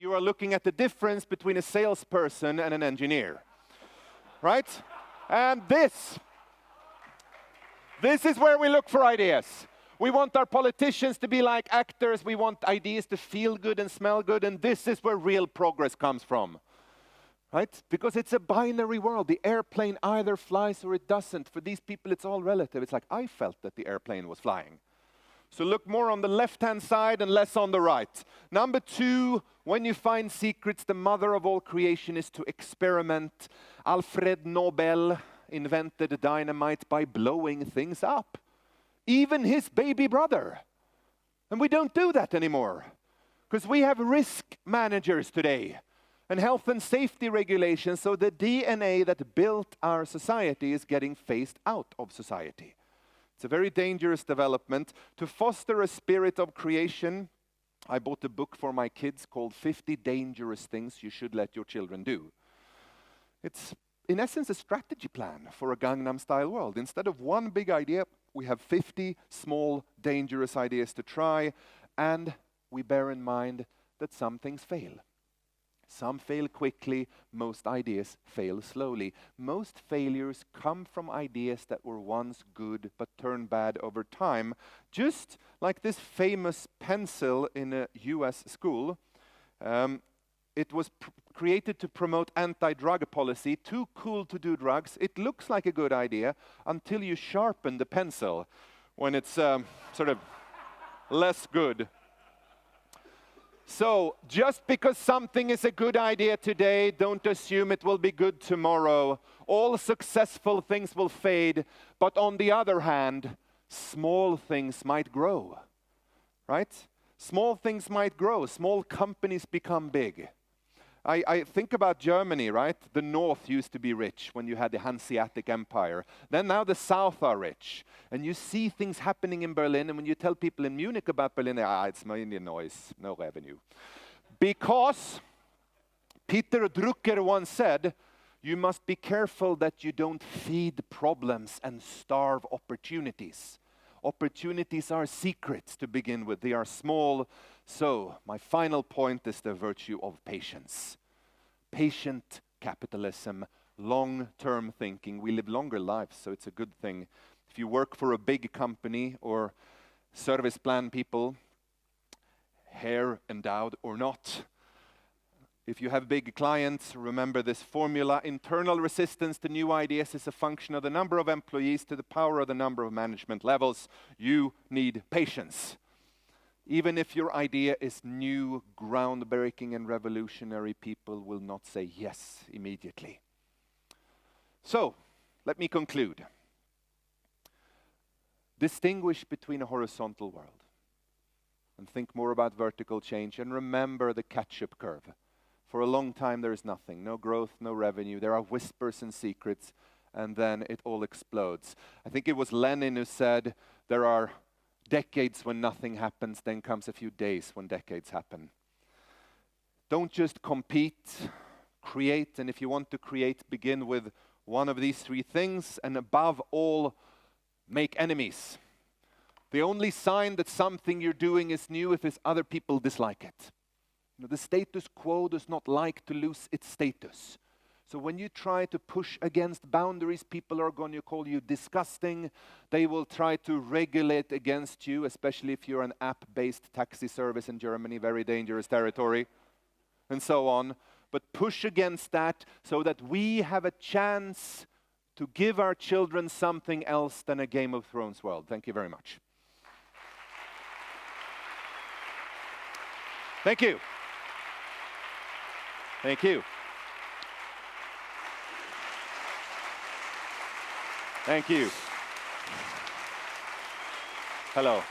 You are looking at the difference between a salesperson and an engineer, right? And this is where we look for ideas. We want our politicians to be like actors. We want ideas to feel good and smell good. And this is where real progress comes from, right? Because it's a binary world. The airplane either flies or it doesn't. For these people, it's all relative. It's like, I felt that the airplane was flying. So look more on the left-hand side and less on the right. Number 2, when you find secrets, the mother of all creation is to experiment. Alfred Nobel invented dynamite by blowing things up. Even his baby brother. And we don't do that anymore. Because we have risk managers today. And health and safety regulations. So the DNA that built our society is getting phased out of society. It's a very dangerous development. To foster a spirit of creation, I bought a book for my kids called 50 Dangerous Things You Should Let Your Children Do. It's, in essence, a strategy plan for a Gangnam Style world. Instead of one big idea, we have 50 small, dangerous ideas to try, and we bear in mind that some things fail. Some fail quickly, most ideas fail slowly. Most failures come from ideas that were once good but turn bad over time. Just like this famous pencil in a US school. It was created to promote anti-drug policy, too cool to do drugs. It looks like a good idea until you sharpen the pencil when it's sort of less good. So, just because something is a good idea today, don't assume it will be good tomorrow. All successful things will fade, but on the other hand, small things might grow, right? Small things might grow, small companies become big. I think about Germany, right? The north used to be rich when you had the Hanseatic Empire. Then now the south are rich. And you see things happening in Berlin, and when you tell people in Munich about Berlin, it's mainly noise, no revenue. Because Peter Drucker once said, you must be careful that you don't feed problems and starve opportunities. Opportunities are secrets to begin with. They are small. So, my final point is the virtue of patience. Patient capitalism, long-term thinking. We live longer lives, so it's a good thing. If you work for a big company or service plan people, hair endowed or not. If you have big clients, remember this formula. Internal resistance to new ideas is a function of the number of employees to the power of the number of management levels. You need patience. Even if your idea is new, groundbreaking, and revolutionary, people will not say yes immediately. So, let me conclude. Distinguish between a horizontal world and think more about vertical change, and remember the catch-up curve. For a long time there is nothing, no growth, no revenue, there are whispers and secrets, and then it all explodes. I think it was Lenin who said there are decades when nothing happens, then comes a few days when decades happen. Don't just compete, create, and if you want to create, begin with one of these 3 things, and above all, make enemies. The only sign that something you're doing is new if other people dislike it. The status quo does not like to lose its status. So when you try to push against boundaries, people are going to call you disgusting. They will try to regulate against you, especially if you're an app-based taxi service in Germany, very dangerous territory, and so on. But push against that so that we have a chance to give our children something else than a Game of Thrones world. Thank you very much. Thank you. Thank you. Thank you. Hello.